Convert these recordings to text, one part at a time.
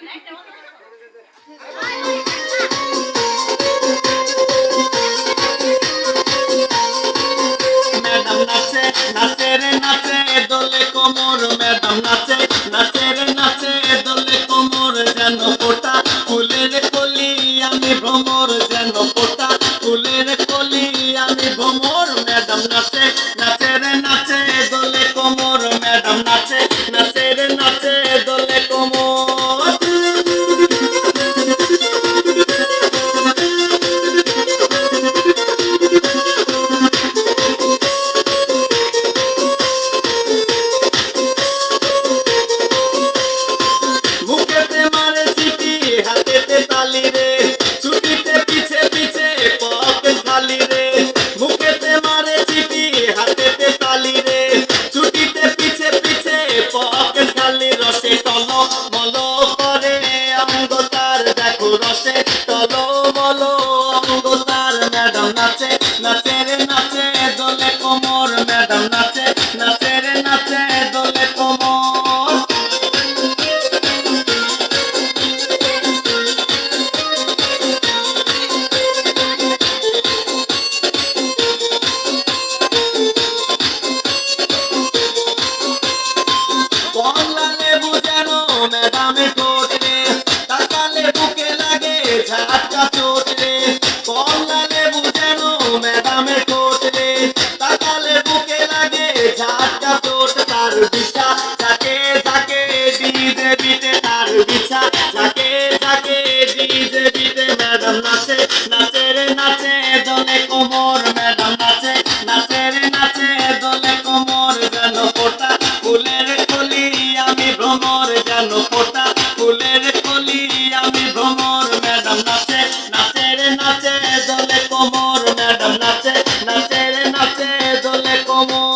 Madam নাচে নাচে রে নাচে দোলে কোমর, ম্যাডাম নাচে নাচে রে নাচে দোলে কোমর, যেন ফোটা ফুলের কলি আমি ভ্রমর, যেন ফোটা ফুলের কলি আমি ভ্রমর। ম্যাডাম নাচে নাচে রে নাচে দোলে কোমর, ম্যাডাম নাচে নাচে রে নাচে দোলে কোমর। মুখেতে মারে সিটি হাতেতে তালি রে, ছুটিতে পিছে পিছে পকেট খালি রে। মুখেতে মারে সিটি হাতেতে তালি রে, ছুটিতে পিছে পিছে পকেট খালি। রসে টল মল করে অঙ্গ তার, দেখো রসে টল মল অঙ্গ তার। ম্যাডাম নাচে নাচে রে নাচে দোলে কোমর, ম্যাডাম নাচে নাচে রে নাচে দোলে কোমর। কমলা লেবু যেন ম্যাডামে ঠোঁট রে, তাকালে বুকে লাগে ঝাটকা চোট রে। কমলা লেবু যেন ম্যাডামে ঠোঁট রে, তাকালে বুকে লাগে ঝাটকা চোট। তার বিছা যাকে যাকে ডিজে বিটে, তার বিছা যাকে যাকে ডিজে বিটে। ম্যাডাম নাচে নাচে রে নাচে দোলে কোমর, ম্যাডাম নাচে নাচে রে নাচে দোলে কোমর, যেন ফোটা ফুলের কলি আমি ভ্রমর, যেন ফোটা ফুলের কলি আমি ভ্রমর। ম্যাডাম নাচে নাচে রে নাচে দোলে কোমর, ম্যাডাম নাচে নাচে রে নাচে দোলে কোমর।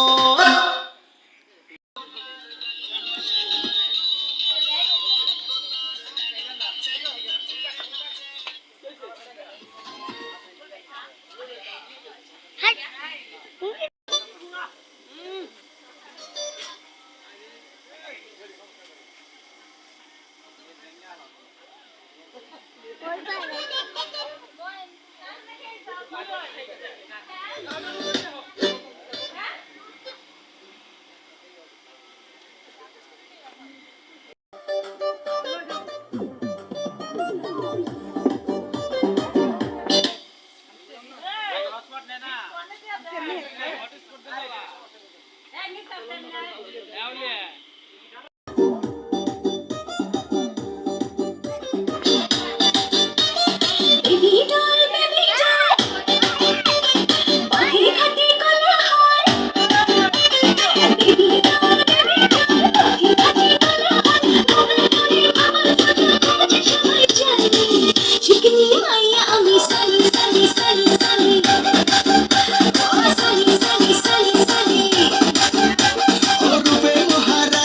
রূপে মহারা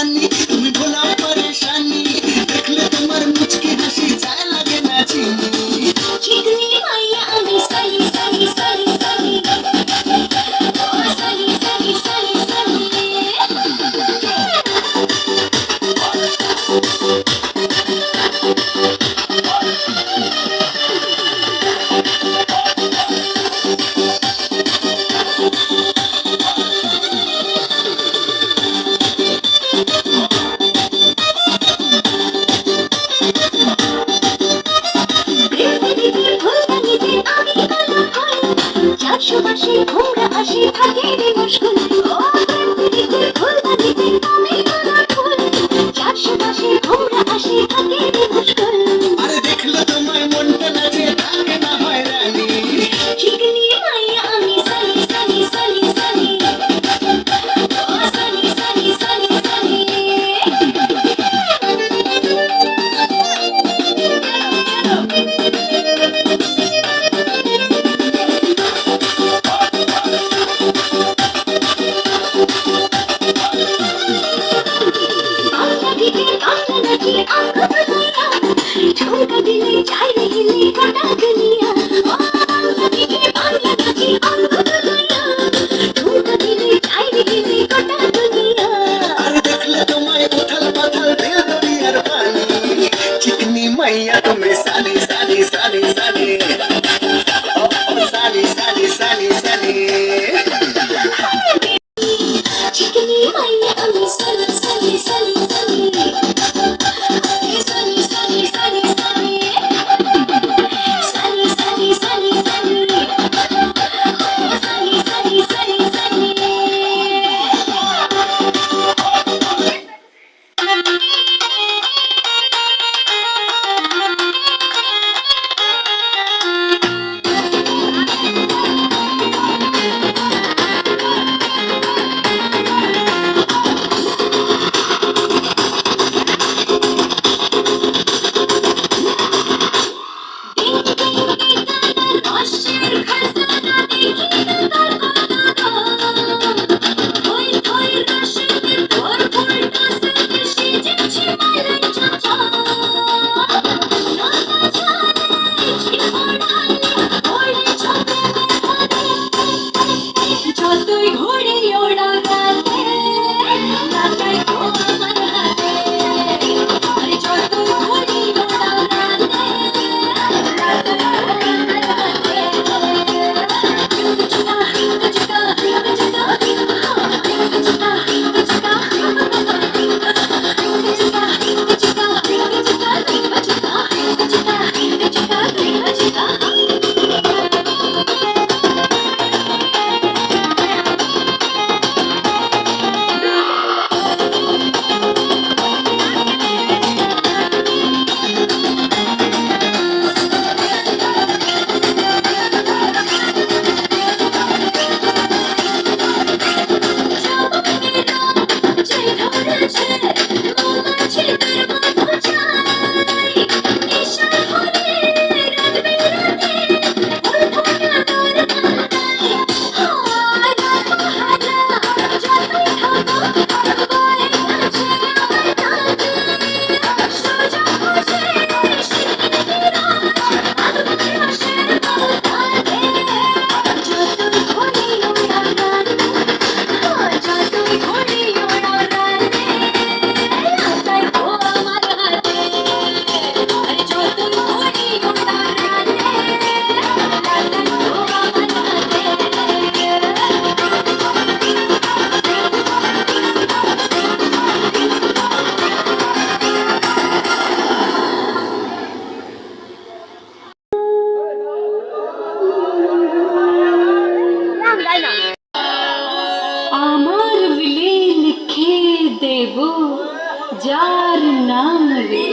যার নাম রে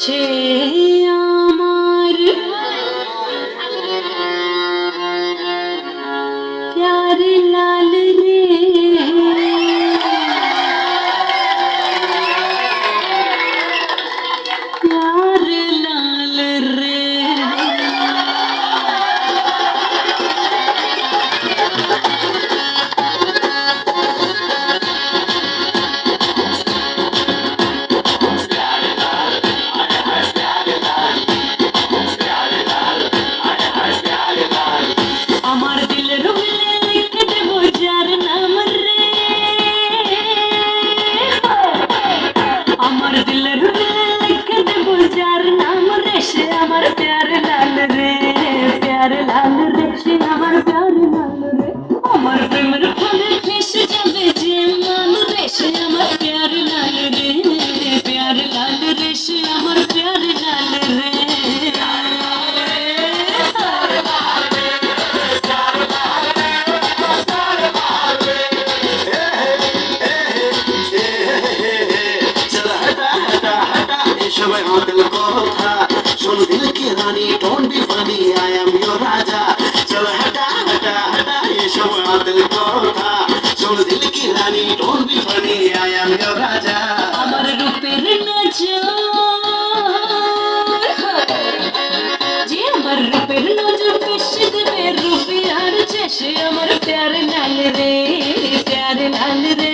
সে আমার প্যার লাল রে প্যার লাল রে আমার দিলের মিলে লিখে দেব যার নাম রে আমার দিলের মিলে লিখে দেব যার নাম রে সে আমার প্যার লাল রে প্যার লাল রে সে আমার প্যার লাল রে আমার প্রেমের ফলে ফেসে যাবে যে মান রে সে আমার প্যার লাল রে প্যার লাল রে সে আমার প্যার লাল রে সবাই দিল কথা শোন দিল কি রানী don't be funny I am your রাজা চলো হটা হটা হটা এই সবাই দিল কথা শোন দিল কি রানী don't be funny I am your রাজা আমার রূপের নজর যে আমার রূপের নজর পেশে দেবে রূপে আর সে আমার প্যার লাল রে প্যার লাল রে